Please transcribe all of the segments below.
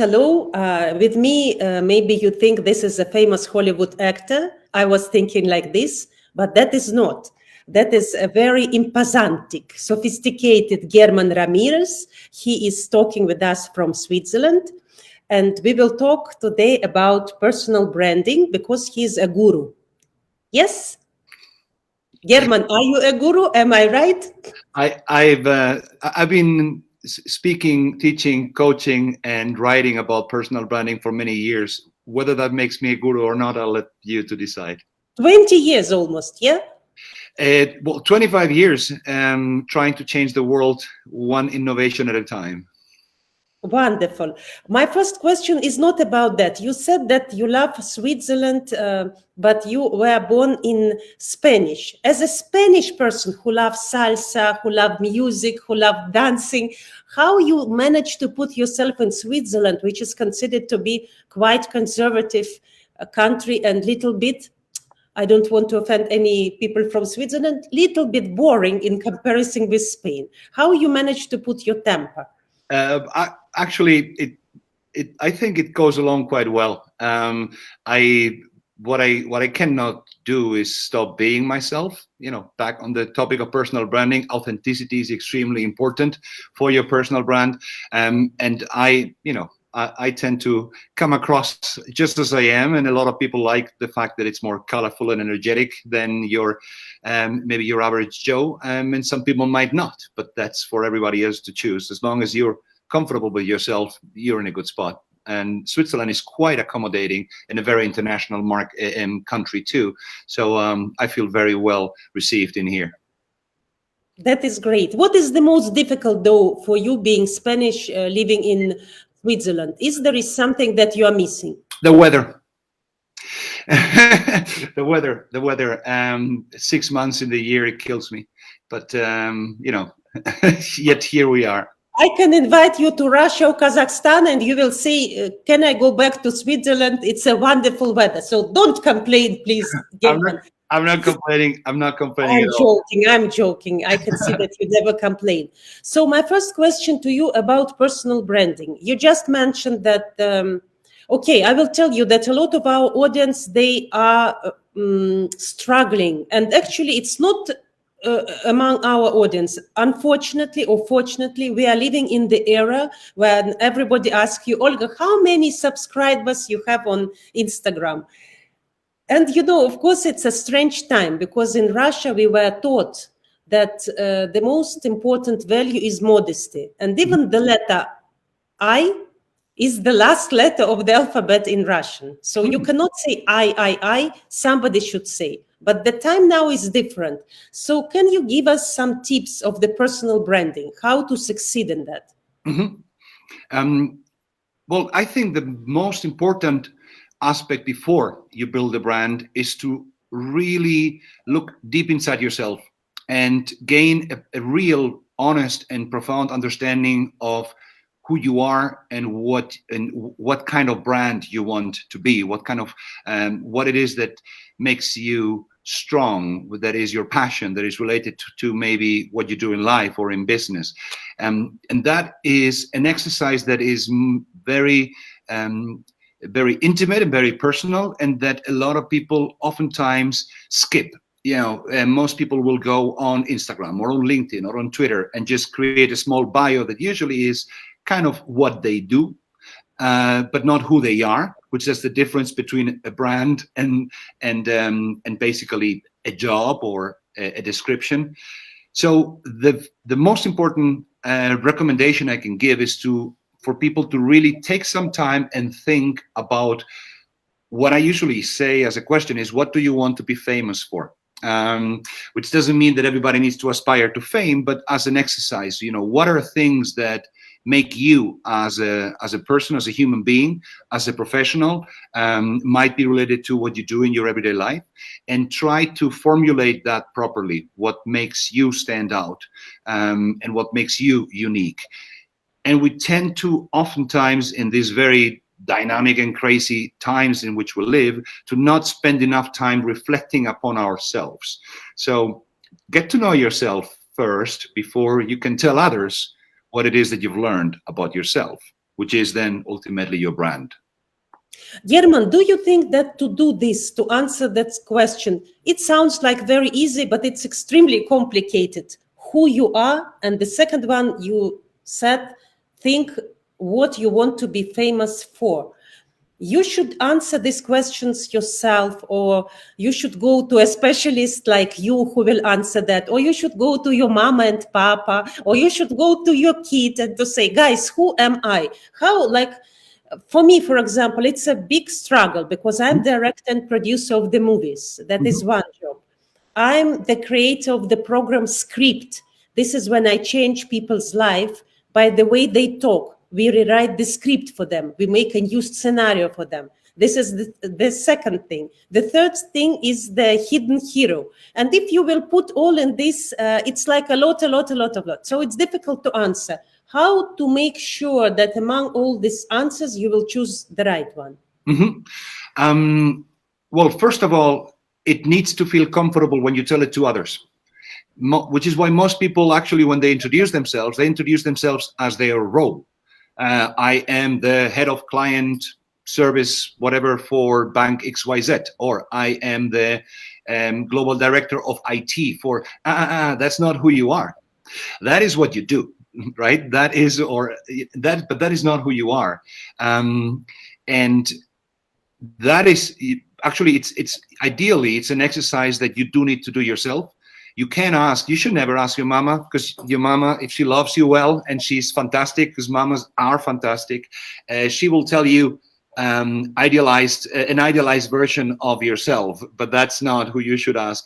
Hello, with me, maybe you think this is a famous Hollywood actor. I was thinking like this, but that is not. That is a very imposantic, sophisticated German Ramirez. He is talking with us from Switzerland. And we will talk today about personal branding because he's a guru. Yes? German, are you a guru? Am I right? I've been speaking, teaching, coaching, and writing about personal branding for many years. Whether that makes me a guru or not, I'll let you to decide. 20 years almost, yeah? Well, 25 years trying to change the world one innovation at a time. Wonderful. My first question is not about that. You said that you love Switzerland, but you were born in Spanish. As a Spanish person who loves salsa, who loves music, who loves dancing, how you managed to put yourself in Switzerland, which is considered to be quite conservative country and little bit, I don't want to offend any people from Switzerland, little bit boring in comparison with Spain. How you managed to put your temper? Actually, I think it goes along quite well. What I cannot do is stop being myself. You know, back on the topic of personal branding, authenticity is extremely important for your personal brand. And I tend to come across just as I am, and a lot of people like the fact that it's more colorful and energetic than maybe your average Joe, and some people might not. But that's for everybody else to choose. As long as you're comfortable with yourself, you're in a good spot. And Switzerland is quite accommodating and a very international country too. So I feel very well received in here. That is great. What is the most difficult, though, for you being Spanish, living in Switzerland? Is there something that you are missing? The weather. The weather. 6 months in the year, it kills me. But, yet here we are. I can invite you to Russia or Kazakhstan and you will see, can I go back to Switzerland? It's a wonderful weather. So don't complain, please. I'm not complaining. I'm joking. I can see that you never complain. So my first question to you about personal branding. You just mentioned that, I will tell you that a lot of our audience, they are struggling. And actually, it's not among our audience. Unfortunately or fortunately, we are living in the era when everybody asks you, Olga, how many subscribers you have on Instagram? And, of course, it's a strange time because in Russia, we were taught that the most important value is modesty. And even the letter I is the last letter of the alphabet in Russian. So you cannot say I, somebody should say. But the time now is different. So can you give us some tips of the personal branding, how to succeed in that? Mm-hmm. Well, I think the most important aspect before you build a brand is to really look deep inside yourself and gain a real, honest and profound understanding of who you are and what kind of brand you want to be, what kind of what it is that makes you strong, that is your passion, that is related to maybe what you do in life or in business, and that is an exercise that is very intimate and very personal, and that a lot of people oftentimes skip. Most people will go on Instagram or on LinkedIn or on Twitter and just create a small bio that usually is kind of what they do, but not who they are, which is the difference between a brand and basically a job or a description. So the most important recommendation I can give is for people to really take some time and think about what I usually say as a question is, what do you want to be famous for? Which doesn't mean that everybody needs to aspire to fame, but as an exercise, what are things that make you as a person, as a human being, as a professional, might be related to what you do in your everyday life, and try to formulate that properly, what makes you stand out, and what makes you unique. And we tend to oftentimes, in these very dynamic and crazy times in which we live, to not spend enough time reflecting upon ourselves. So get to know yourself first before you can tell others what it is that you've learned about yourself, which is then ultimately your brand. German, do you think that to do this, to answer that question, it sounds like very easy, but it's extremely complicated? Who you are, and the second one you said, think what you want to be famous for. You should answer these questions yourself, or you should go to a specialist like you who will answer that, or you should go to your mama and papa, or you should go to your kid and to say, guys, who am I? How, like, for me, for example, it's a big struggle because I'm director and producer of the movies. That is one job. I'm the creator of the program script. This is when I change people's life by the way they talk. We rewrite the script for them. We make a new scenario for them. This is the second thing. The third thing is the hidden hero. And if you will put all in this, it's like a lot. So it's difficult to answer. How to make sure that among all these answers, you will choose the right one? Well, first of all, it needs to feel comfortable when you tell it to others, which is why most people actually, when they introduce themselves as their role. I am the head of client service, whatever, for Bank XYZ, or I am the global director of IT for, that's not who you are. That is what you do, right? That is, but that is not who you are. And that is, actually, it's ideally, it's an exercise that you do need to do yourself. You should never ask your mama, because your mama, if she loves you well, and she's fantastic, because mamas are fantastic, she will tell you an idealized version of yourself, but that's not who you should ask.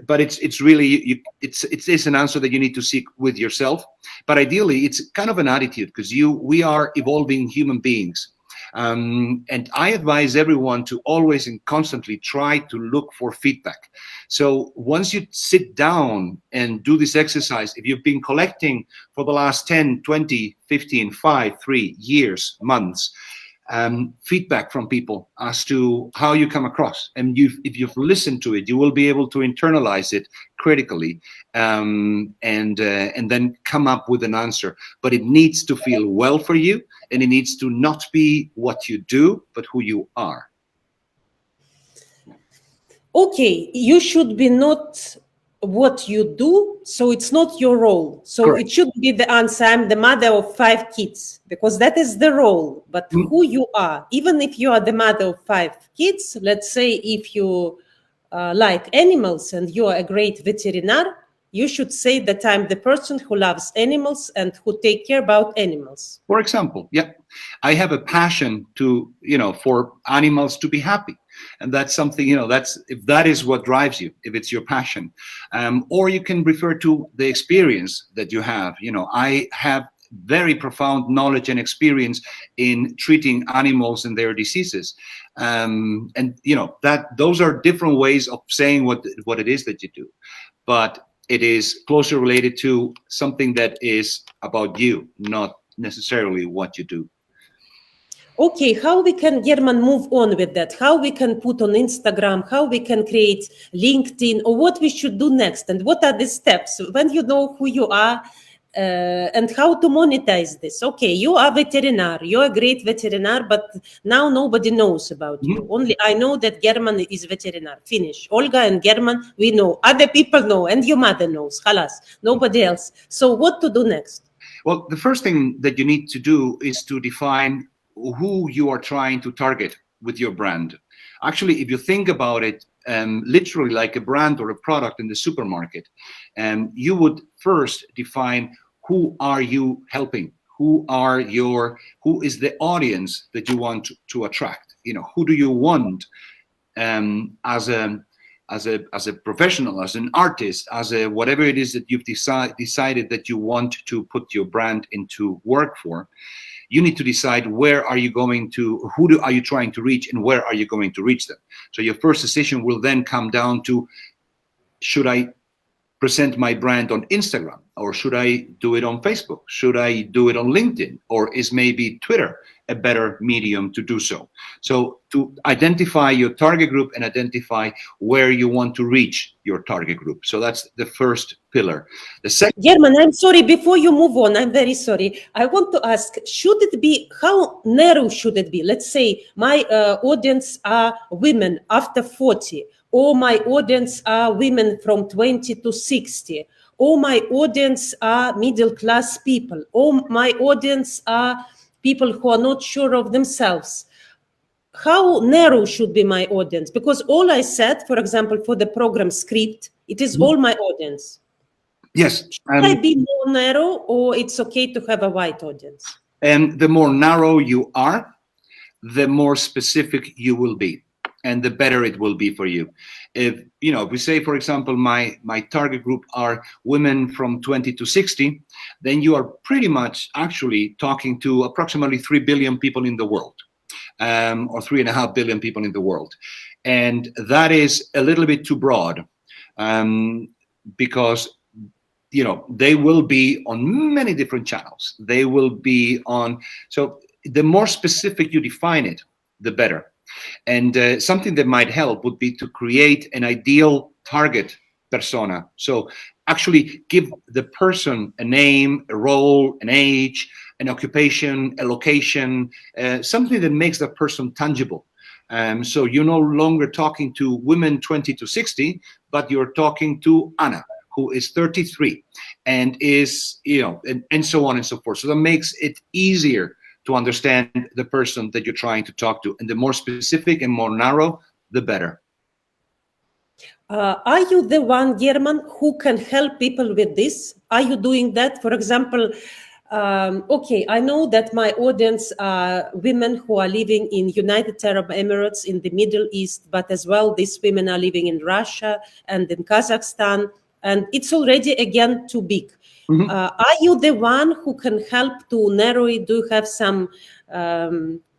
But it's really, it's an answer that you need to seek with yourself. But ideally, it's kind of an attitude, because we are evolving human beings. And I advise everyone to always and constantly try to look for feedback. So once you sit down and do this exercise, if you've been collecting for the last 10, 20, 15, 5, 3 years, months, feedback from people as to how you come across, and if you've listened to it, you will be able to internalize it critically, and then come up with an answer. But it needs to feel well for you, and it needs to not be what you do, but who you are. Okay, you should be not what you do, so it's not your role. So correct. It should be the answer, I'm the mother of 5 kids, because that is the role. But who you are, even if you are the mother of 5 kids, let's say if you like animals and you are a great veterinarian, you should say that I'm the person who loves animals and who take care about animals. For example, yeah, I have a passion to, for animals to be happy. And that's something, if that is what drives you, if it's your passion, or you can refer to the experience that you have. I have very profound knowledge and experience in treating animals and their diseases. And those are different ways of saying what it is that you do. But it is closer related to something that is about you, not necessarily what you do. Okay, how we can, German, move on with that? How we can put on Instagram, how we can create LinkedIn, or what we should do next, and what are the steps when you know who you are, and how to monetize this? Okay, you are veterinarian, you're a great veterinarian, but now nobody knows about you. Only I know that German is veterinarian. Finish. Olga and German, we know. Other people know, and your mother knows. Halas, nobody else. So what to do next? Well, the first thing that you need to do is to define who you are trying to target with your brand. Actually, if you think about it, literally like a brand or a product in the supermarket, you would first define who are you helping, who is the audience that you want to attract. Who do you want as a professional, as an artist, as a whatever it is that you've decided that you want to put your brand into work for. You need to decide who are you trying to reach, and where are you going to reach them. So your first decision will then come down to, should I present my brand on Instagram, or should I do it on Facebook? Should I do it on LinkedIn, or is maybe Twitter a better medium to do so? So to identify your target group and identify where you want to reach your target group. So that's the first pillar. The second, German, I'm sorry, before you move on, I'm very sorry. I want to ask, should it be, how narrow should it be? Let's say my audience are women after 40, or my audience are women from 20 to 60, or my audience are middle-class people, or my audience are people who are not sure of themselves. How narrow should be my audience? Because all I said, for example, for the program script, it is all my audience. yes. Should I be more narrow, or it's okay to have a wide audience? And the more narrow you are, the more specific you will be, and the better it will be for you. If if we say, for example, my target group are women from 20 to 60, then you are pretty much actually talking to approximately 3 billion people in the world, or 3.5 billion people in the world, and that is a little bit too broad, because they will be on many different channels. They will be on, so the more specific you define it, the better. And something that might help would be to create an ideal target persona. So actually give the person a name, a role, an age, an occupation, a location, something that makes that person tangible. So you're no longer talking to women 20 to 60, but you're talking to Anna, who is 33 and is, and so on and so forth. So that makes it easier to understand the person that you're trying to talk to. And the more specific and more narrow, the better. Are you the one, German, who can help people with this? Are you doing that? For example, okay, I know that my audience are women who are living in United Arab Emirates, in the Middle East, but as well, these women are living in Russia and in Kazakhstan, and it's already, again, too big. Mm-hmm. Are you the one who can help to narrow it? Do you have some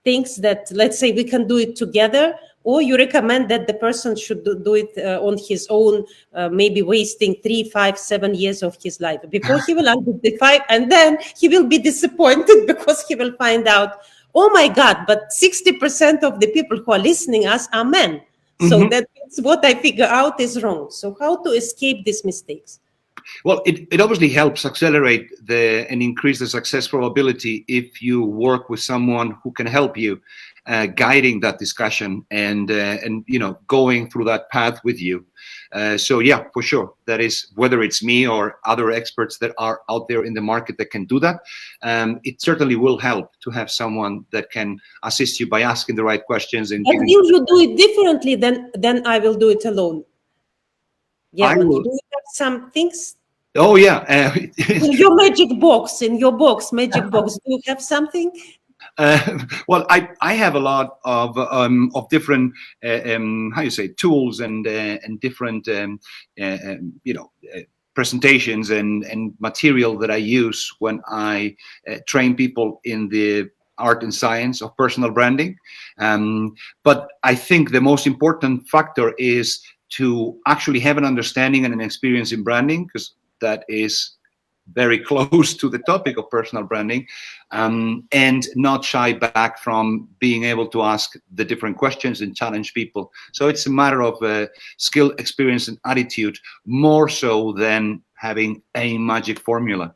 things that, let's say, we can do it together? Or you recommend that the person should do it on his own, maybe wasting 3, 5, 7 years of his life before he will identify, and then he will be disappointed because he will find out, oh my God, but 60% of the people who are listening us are men. So Mm-hmm. that's what I figure out is wrong. So how to escape these mistakes? Well, it obviously helps accelerate and increase the success probability if you work with someone who can help you, guiding that discussion and going through that path with you. So yeah, for sure, that is, whether it's me or other experts that are out there in the market that can do that. It certainly will help to have someone that can assist you by asking the right questions. And will you do it differently than I will do it alone? Yeah, do you have some things? Oh yeah. In your magic box, magic box, do you have something? Well, I have a lot of different how you say, tools and different presentations and material that I use when I train people in the art and science of personal branding. But I think the most important factor is to actually have an understanding and an experience in branding, because that is very close to the topic of personal branding, and not shy back from being able to ask the different questions and challenge people. So it's a matter of skill, experience, and attitude, more so than having a magic formula.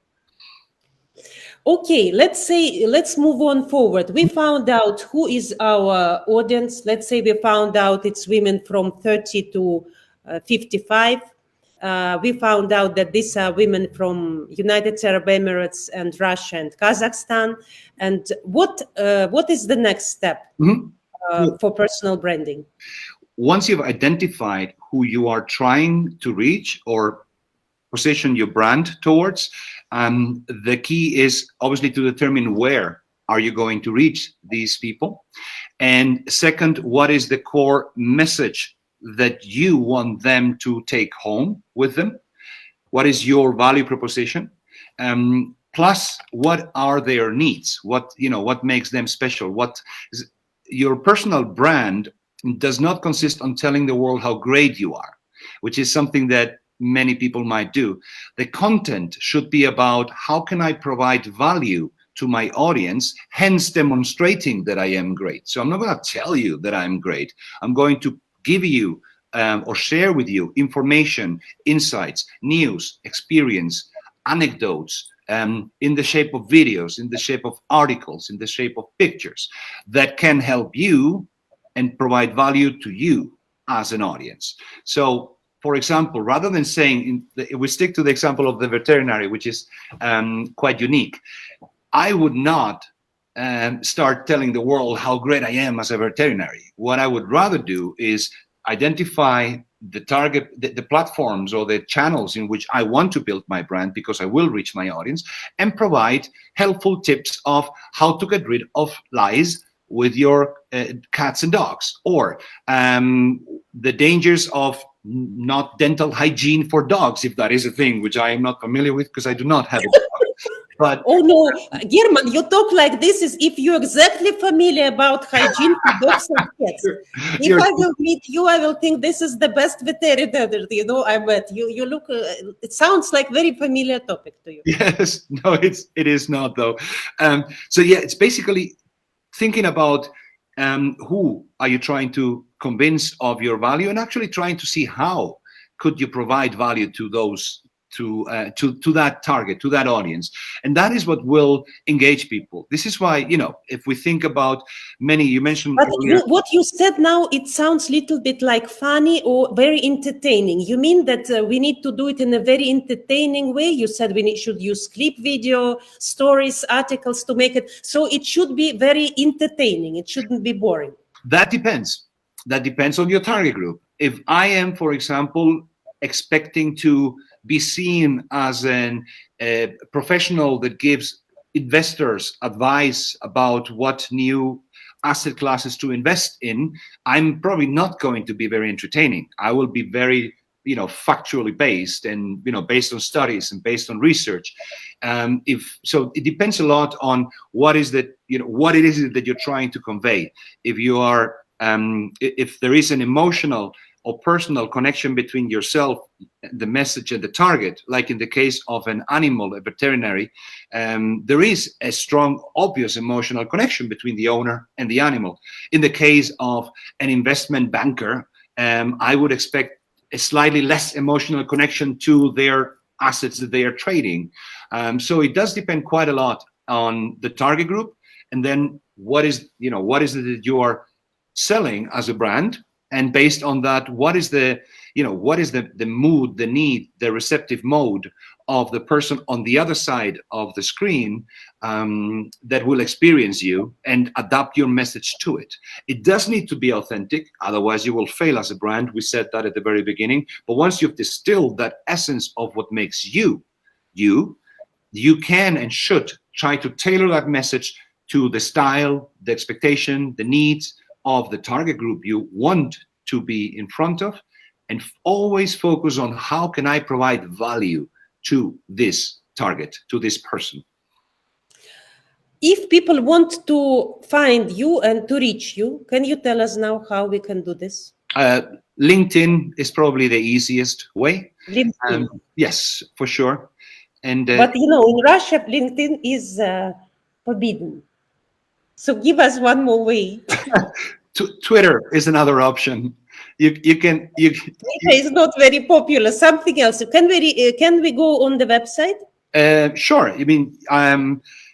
Okay, let's move on forward. We found out who is our audience. Let's say we found out it's women from 30 to 55. We found out that these are women from United Arab Emirates and Russia and Kazakhstan. And what is the next step for personal branding? Once you've identified who you are trying to reach or position your brand towards, the key is obviously to determine where are you going to reach these people. And second, what is the core message that you want them to take home with them? What is your value proposition? Plus, what are their needs? What makes them special? What is your personal brand does not consist on telling the world how great you are, which is something that many people might do. The content should be about how can I provide value to my audience, hence demonstrating that I am great. So I'm not going to tell you that I'm great. I'm going to give you or share with you information, insights, news, experience, anecdotes, in the shape of videos, in the shape of articles, in the shape of pictures that can help you and provide value to you as an audience. So, for example, rather than saying, we stick to the example of the veterinary, which is quite unique. I would not start telling the world how great I am as a veterinary. What I would rather do is identify the target, the platforms or the channels in which I want to build my brand, because I will reach my audience, and provide helpful tips of how to get rid of lice with your cats and dogs, or the dangers of not dental hygiene for dogs, if that is a thing, which I am not familiar with because I do not have a dog. But oh no, German, you talk like this as if you're exactly familiar about hygiene for dogs and cats. If I will meet you, I will think this is the best veterinarian, I met. You look, it sounds like very familiar topic to you. Yes, no, it is not though. So yeah, it's basically thinking about who are you trying to convince of your value, and actually trying to see how could you provide value to those to that target, to that audience. And that is what will engage people. This is why, if we think about many, you mentioned but earlier, what you said now, it sounds a little bit like funny or very entertaining. You mean that we need to do it in a very entertaining way? You said should use clip video, stories, articles to make it. So it should be very entertaining. It shouldn't be boring. That depends. That depends on your target group. If I am, for example, expecting to be seen as a professional that gives investors advice about what new asset classes to invest in, I'm probably not going to be very entertaining. I will be very, factually based, and based on studies and based on research. So it depends a lot on what is that, what it is that you're trying to convey. If you are, if there is an emotional or personal connection between yourself, the message, and the target, like in the case of an animal, a veterinary, there is a strong, obvious emotional connection between the owner and the animal. In the case of an investment banker, I would expect a slightly less emotional connection to their assets that they are trading. So it does depend quite a lot on the target group, and then what is it that you are selling as a brand. And based on that, what is the mood, the need, the receptive mode of the person on the other side of the screen that will experience you, and adapt your message to it. It does need to be authentic, otherwise you will fail as a brand. We said that at the very beginning. But once you've distilled that essence of what makes you, you can and should try to tailor that message to the style, the expectation, the needs of the target group you want to be in front of, and always focus on how can I provide value to this target, to this person. If people want to find you and to reach you, can you tell us now how we can do this? LinkedIn is probably the easiest way. LinkedIn. Yes, for sure. And but in Russia, LinkedIn is forbidden. So give us one more way. Twitter is another option. Twitter is not very popular. Something else. Can we go on the website? Sure. I mean,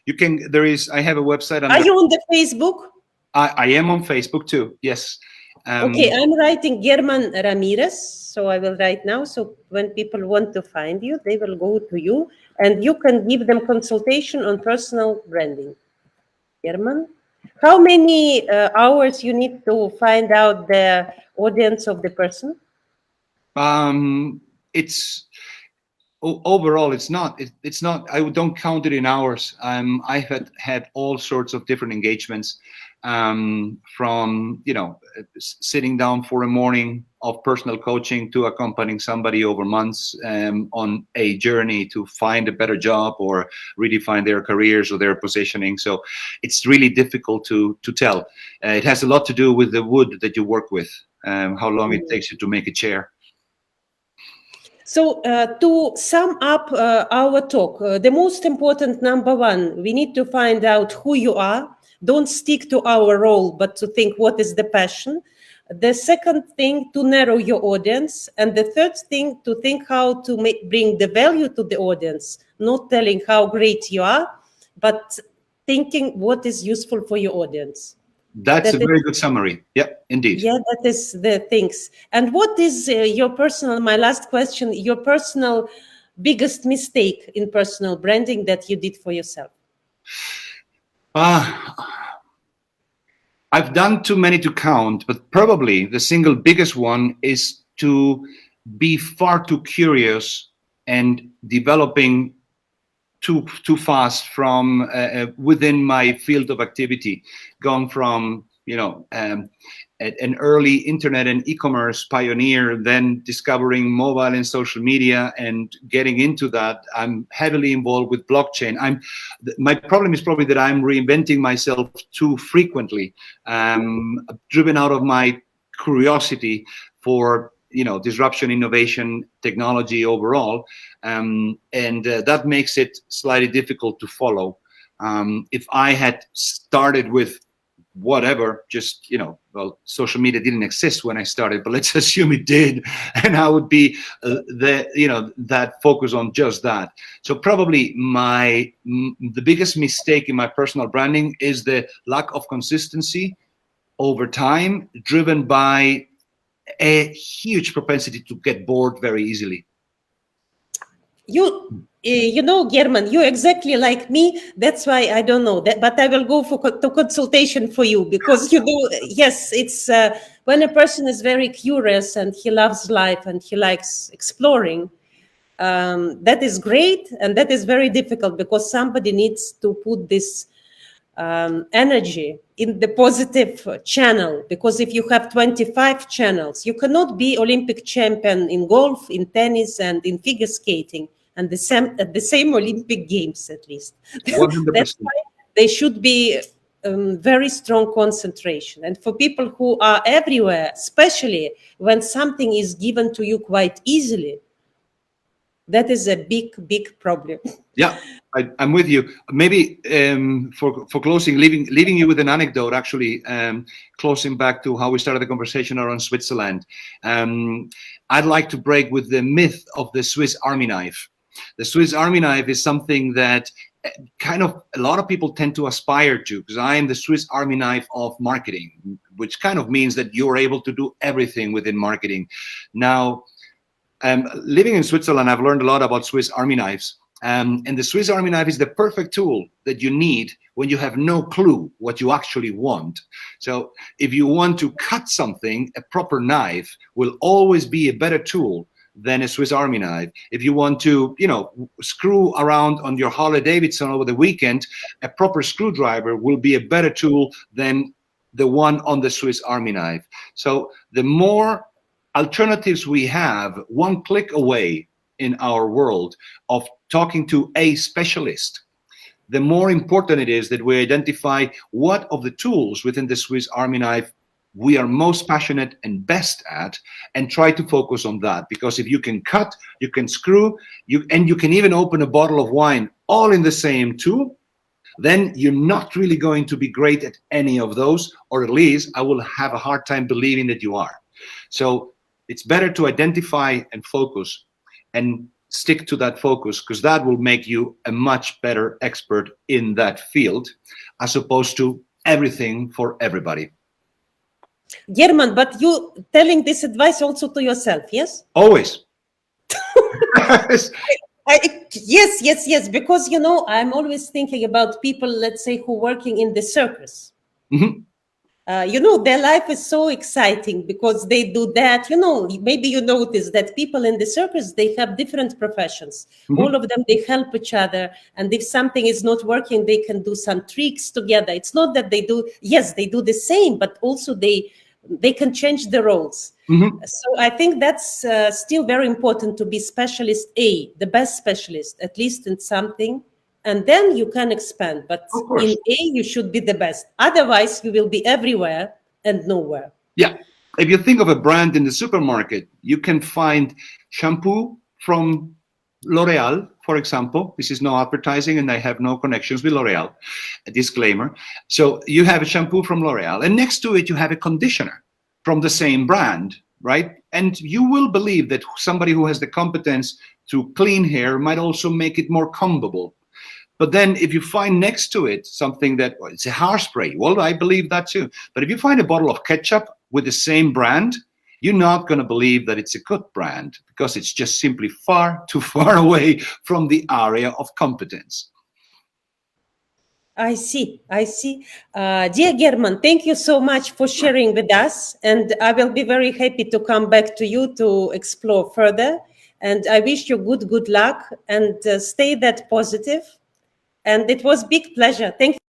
you can. I have a website. Are you on the Facebook? I am on Facebook too. Yes. Okay, I'm writing German Ramirez, so I will write now. So when people want to find you, they will go to you, and you can give them consultation on personal branding. German. How many hours you need to find out the audience of the person? It's overall, it's not. It's not. I don't count it in hours. I've had all sorts of different engagements, from sitting down for a morning of personal coaching to accompanying somebody over months on a journey to find a better job or redefine their careers or their positioning. So it's really difficult to tell. It has a lot to do with the wood that you work with, how long it takes you to make a chair. So, to sum up our talk, the most important number one, we need to find out who you are. Don't stick to our role, but to think what is the passion. The second thing, to narrow your audience. And the third thing, to think how to bring the value to the audience, not telling how great you are, but thinking what is useful for your audience. That's a That is, very good summary. Yeah, indeed. yeah, that is the things. And what is your personal, my last question, your personal biggest mistake in personal branding that you did for yourself? Uh, I've done too many to count, but probably the single biggest one is to be far too curious and developing too fast from within my field of activity, going from an early internet and e-commerce pioneer, then discovering mobile and social media and getting into that. I'm heavily involved with blockchain. My problem is probably that I'm reinventing myself too frequently, driven out of my curiosity for disruption, innovation, technology overall, and that makes it slightly difficult to follow. If I had started with whatever, just social media didn't exist when I started, but let's assume it did, and I would be that focus on just that. So probably the biggest mistake in my personal branding is the lack of consistency over time, driven by a huge propensity to get bored very easily. German, you're exactly like me. That's why I don't know that, but I will go to consultation for you, because yes, it's when a person is very curious and he loves life and he likes exploring, that is great, and that is very difficult because somebody needs to put this energy in the positive channel, because if you have 25 channels, you cannot be Olympic champion in golf, in tennis, and in figure skating, and at the same Olympic Games, at least. 100%. That's why they should be very strong concentration. And for people who are everywhere, especially when something is given to you quite easily, that is a big problem. Yeah, I'm with you. Maybe for closing, leaving you with an anecdote, actually, closing back to how we started the conversation around Switzerland. I'd like to break with the myth of the Swiss Army knife. The Swiss Army knife is something that kind of a lot of people tend to aspire to, because I am the Swiss Army knife of marketing, which kind of means that you're able to do everything within marketing. Now, living in Switzerland, I've learned a lot about Swiss Army knives. And the Swiss Army knife is the perfect tool that you need when you have no clue what you actually want. So if you want to cut something, a proper knife will always be a better tool than a Swiss Army knife. If you want to, screw around on your Harley Davidson over the weekend, a proper screwdriver will be a better tool than the one on the Swiss Army knife. So the more alternatives we have, one click away in our world of talking to a specialist, the more important it is that we identify what of the tools within the Swiss Army knife we are most passionate and best at, and try to focus on that. Because if you can cut, you can screw, and you can even open a bottle of wine all in the same tool, then you're not really going to be great at any of those, or at least I will have a hard time believing that you are. So it's better to identify and focus and stick to that focus, because that will make you a much better expert in that field, as opposed to everything for everybody. German, but you telling this advice also to yourself, yes? Always. Yes, because, I'm always thinking about people, let's say, who working in the circus. Mm-hmm. Their life is so exciting because they do that. Maybe you notice that people in the circus, they have different professions. Mm-hmm. All of them, they help each other. And if something is not working, they can do some tricks together. It's not that they do the same, but also they can change the roles. Mm-hmm. So I think that's still very important to be specialist A, the best specialist, at least in something. And then you can expand. But in A, you should be the best. Otherwise, you will be everywhere and nowhere. Yeah. If you think of a brand in the supermarket, you can find shampoo from L'Oreal, for example. This is no advertising and I have no connections with L'Oreal, a disclaimer. So you have a shampoo from L'Oreal and next to it you have a conditioner from the same brand, right? And you will believe that somebody who has the competence to clean hair might also make it more combable. But then if you find next to it something that, well, it's a hairspray, well, I believe that too. But if you find a bottle of ketchup with the same brand, you're not going to believe that it's a good brand because it's just simply far too far away from the area of competence. I see. I see. Dear German, thank you so much for sharing with us. And I will be very happy to come back to you to explore further. And I wish you good luck and stay that positive. And it was big pleasure. Thank you.